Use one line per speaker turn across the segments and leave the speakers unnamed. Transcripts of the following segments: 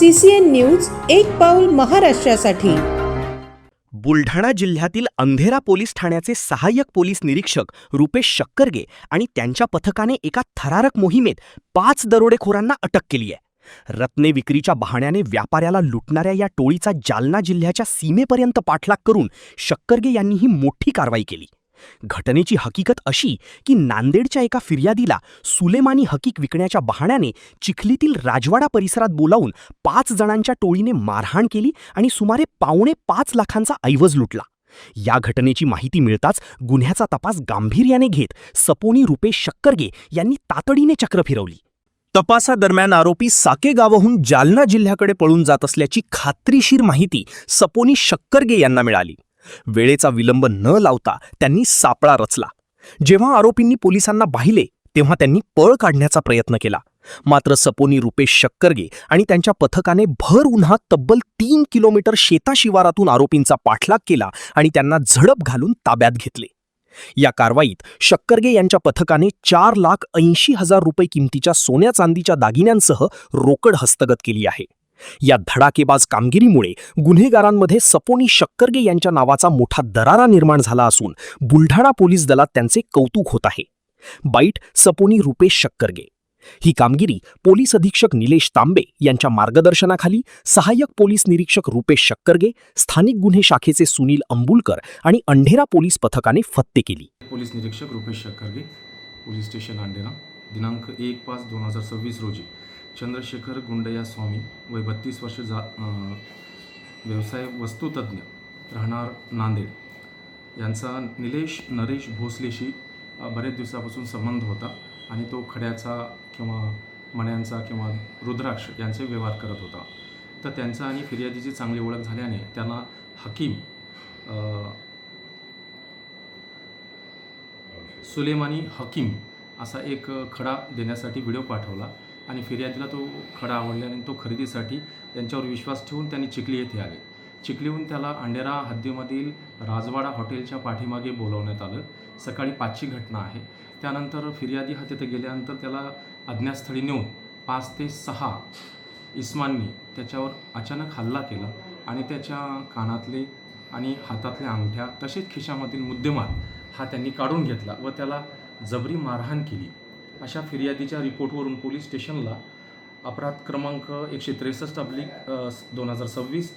CCN news एक पाऊल महाराष्ट्रासाठी।
बुलढाणा जिल्ह्यातील अंधेरा पोलीस ठाण्याचे सहाय्यक पोलीस निरीक्षक रुपेश शक्करगे आणि त्यांच्या पथकाने एका थरारक मोहिमेत 5 दरोडेखोरांना अटक केली आहे। रत्ने विक्रीच्या बहाण्याने व्यापाऱ्याला लुटणाऱ्या या टोळीचा जालना जिल्ह्याच्या सीमेपर्यंत पाठलाग करून शक्करगे यांनी ही मोठी कारवाई केली। घटनेची हकीकत अशी की नांदेडच्या एका फिर्यादीला सुलेमानी हकीक विकण्याच्या बहाण्याने चिखलीतील राजवाडा परिसरात बोलावून 5 जणांच्या टोळीने मारहाण केली आणि सुमारे 5.5 लाखांचा ऐवज लुटला। या घटनेची माहिती मिळताच गुन्ह्याचा तपास गांभीर्याने घेत सपोनी रुपेश शक्करगे यांनी तातडीने चक्र फिरवली। तपासादरम्यान आरोपी साके गावाहून जालना जिल्ह्याकडे पळून जात असल्याची खात्रीशीर माहिती सपोनी शक्करगे यांना मिळाली। वेळेचा विलंब न लावता त्यांनी सापळा रचला। जेव्हा आरोपींनी पोलिसांना पाहिले तेव्हा त्यांनी पळ काढण्याचा प्रयत्न केला, मात्र सपोनी रुपेश शक्करगे आणि त्यांच्या पथकाने भर उन्हात तब्बल 3 किलोमीटर शेताशिवारातून आरोपींचा पाठलाग केला आणि त्यांना झडप घालून ताब्यात घेतले। या कारवाईत शक्करगे यांच्या पथकाने 4,80,000 रुपये किमतीच्या सोन्या चांदीच्या दागिन्यांसह रोकड हस्तगत केली आहे। या धडाकेबाज कामगिरीमुळे गुन्हेगारांमध्ये सपोनी शक्करगे यांच्या नावाचा मोठा दरारा निर्माण झाला असून बुलढाणा पोलीस दलात त्यांचे कौतुक होत आहे। बाईट सपोनी रुपेश शक्करगे। ही कामगिरी पोलीस अधीक्षक निलेश तांबे यांच्या मार्गदर्शनाखाली सहाय्यक पोलीस निरीक्षक रुपेश शक्करगे, स्थानिक गुन्हे शाखेचे सुनील अंबुलकर आणि अंधेरा पोलीस पथकाने फत्ते केली।
पोलीस निरीक्षक रुपेश शक्करगे, पोलीस स्टेशन अंधेरा, दिनांक 1/5/2026 रोजी चंद्रशेखर गुंडया स्वामी, वय 32 वर्ष, व्यवसाय वस्तुतज्ञ, राहणार नांदेड, यांचा निलेश नरेश भोसलेशी बरेच दिवसापासून संबंध होता आणि तो खड्याचा किंवा मण्यांचा किंवा रुद्राक्ष यांचे व्यवहार करत होता। तर त्यांचा आणि फिर्यादीची चांगली ओळख झाल्याने त्यांना हकीम सुलेमानी हकीम असा एक खडा देण्यासाठी व्हिडिओ पाठवला आणि फिर्यादीला तो खडा आवडल्याने तो खरेदीसाठी त्यांच्यावर विश्वास ठेवून त्यांनी चिखली येथे आले। चिखलीहून त्याला अंधेरा हद्दीमधील राजवाडा हॉटेलच्या पाठीमागे बोलवण्यात आलं। सकाळी 5ची घटना आहे। त्यानंतर फिर्यादी हा तिथे गेल्यानंतर त्याला अज्ञातस्थळी नेऊन 5 ते 6 इसमांनी त्याच्यावर अचानक हल्ला केला आणि त्याच्या कानातले आणि हातातल्या अंगठ्या तसेच खिशामधील मुद्देमाल हा त्यांनी काढून घेतला व त्याला जबरी मारहाण केली। अशा फिर्यादीच्या रिपोर्टवरून पोलीस स्टेशनला अपराध क्रमांक 163/2026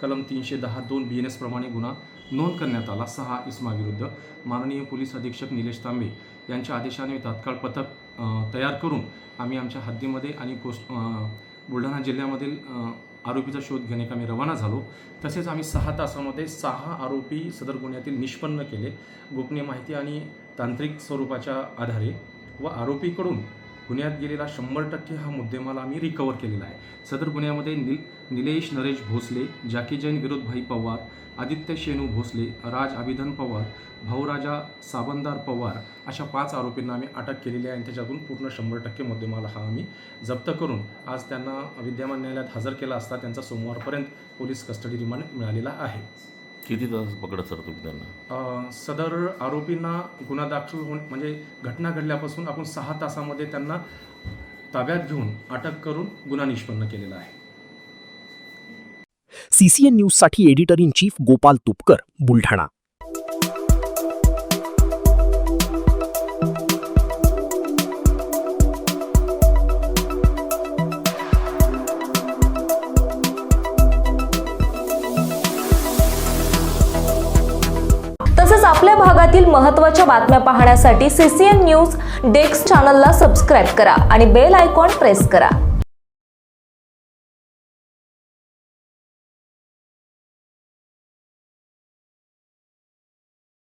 कलम 310(2) BNS प्रमाणे गुन्हा नोंद करण्यात आला। 6 इसमाविरुद्ध माननीय पोलीस अधीक्षक निलेश तांबे यांच्या आदेशाने तात्काळ पथक तयार करून आम्ही आमच्या हद्दीमध्ये आणि बुलढाणा जिल्ह्यामधील आरोपीचा शोध घेण्याकामी रवाना झालो। तसेच आम्ही 6 तासामध्ये 6 आरोपी सदर गुन्ह्यातील निष्पन्न केले। गोपनीय माहिती आणि तांत्रिक स्वरूपाच्या आधारे व आरोपीकडून गुन्ह्यात गेलेला 100% हा मुद्देमाल आम्ही रिकवर केलेला आहे। सदर गुन्ह्यामध्ये निलेश नरेश भोसले, जाकी जैन विरोधभाई पवार, आदित्य शेनू भोसले, राज अभिधन पवार, भाऊराजा साबंदार पवार अशा 5 आरोपींना आम्ही अटक केलेली आहे आणि त्याच्यातून पूर्ण 100% मुद्देमाल हा आम्ही जप्त करून आज त्यांना विद्यमान न्यायालयात हजर केला असता त्यांचा सोमवारपर्यंत पोलीस कस्टडी रिमांड मिळालेला आहे।
किती तास पकडत सर तुम्ही त्यांना?
सदर आरोपींना गुन्हा दाखल होऊन म्हणजे घटना घडल्यापासून आपण 6 तासामध्ये त्यांना ताब्यात घेऊन अटक करून गुन्हा निष्पन्न केलेला आहे।
CCN न्यूजसाठी editor in chief Gopal Tupkar, Buldhana.
तसेच आपल्या भागातील महत्त्वाच्या बातम्या पाहण्यासाठी CCN न्यूज डेस्क चॅनलला सबस्क्राइब करा आणि बेल आयकॉन प्रेस करा।